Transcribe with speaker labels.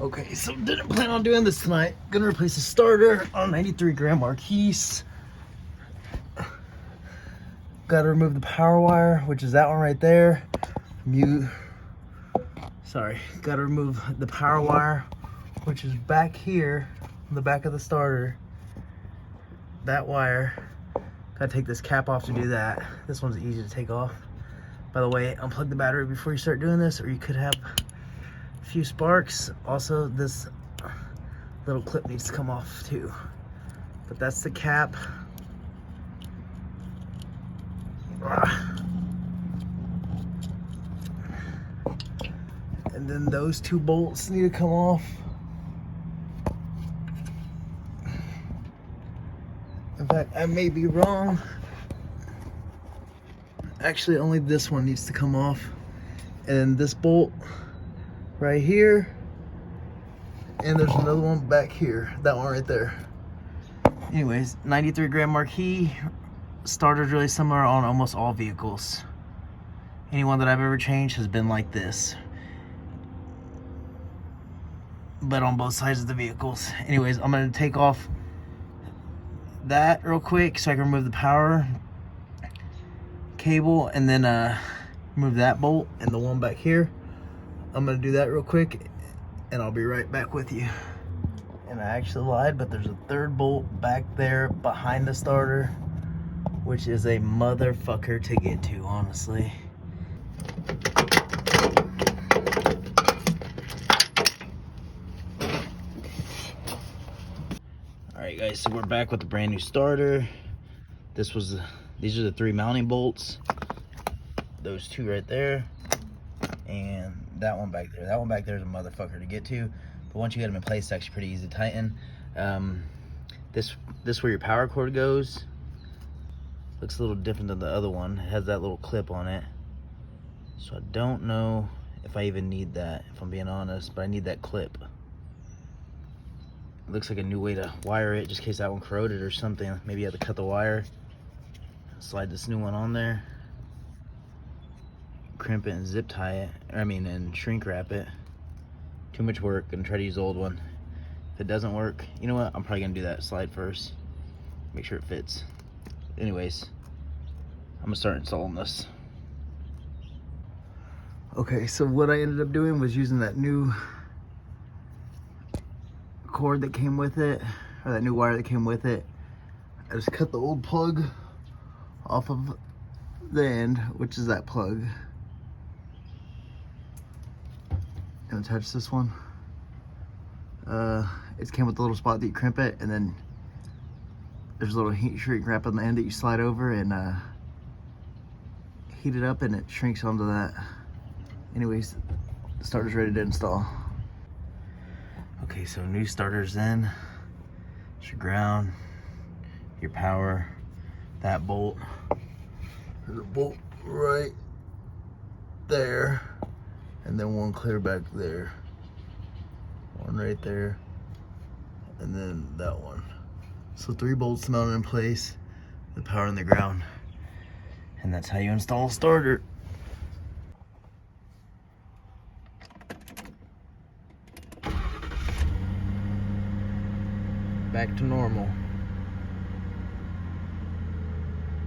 Speaker 1: Okay, so didn't plan on doing this tonight. Gonna replace the starter on 93 Grand Marquis. Gotta remove the power wire, which is that one right there. Gotta remove the power wire, which is back here on the back of the starter. That wire. Gotta take this cap off to do that. This one's easy to take off. By the way, unplug the battery before you start doing this, or you could have a few sparks. Also, this little clip needs to come off too. But that's the cap. And then those two bolts need to come off. In fact, I may be wrong. Actually, only this one needs to come off. And this bolt right here. And there's another one back here. That one right there. Anyways, 93 Grand Marquis. Starter's really similar on almost all vehicles. Anyone that I've ever changed has been like this. But on both sides of the vehicles. Anyways, I'm gonna take off that real quick so I can remove the power cable and then remove that bolt and the one back here. I'm gonna do that real quick and I'll be right back with you. And I actually lied, but there's a third bolt back there behind the starter, which is a motherfucker to get to, honestly. Alright guys, so we're back with the brand new starter. These are the 3 mounting bolts. Those 2 right there. And that one back there. That one back there is a motherfucker to get to. But once you get them in place, it's actually pretty easy to tighten. This where your power cord goes. Looks a little different than the other one. It has that little clip on it. So I don't know if I even need that, if I'm being honest, but I need that clip. It looks like a new way to wire it, just in case that one corroded or something. Maybe you have to cut the wire. Slide this new one on there. Crimp it and zip tie it. And shrink wrap it. Too much work. Gonna try to use the old one. If it doesn't work, you know what? I'm probably gonna do that slide first. Make sure it fits. Anyways, I'm gonna start installing this. Okay, so what I ended up doing was using that new cord that came with it, or that new wire that came with it. I just cut the old plug off of the end, which is that plug, and attach this one. It came with a little spot that you crimp it, and then there's a little heat shrink wrap on the end that you slide over and heat it up, and it shrinks onto that. Anyways, the starter's ready to install. Okay, so new starter's in. It's your ground, your power, that bolt. There's a bolt right there, and then one clear back there. One right there, and then that one. So 3 bolts mounted in place, the power and the ground. And that's how you install a starter. Back to normal.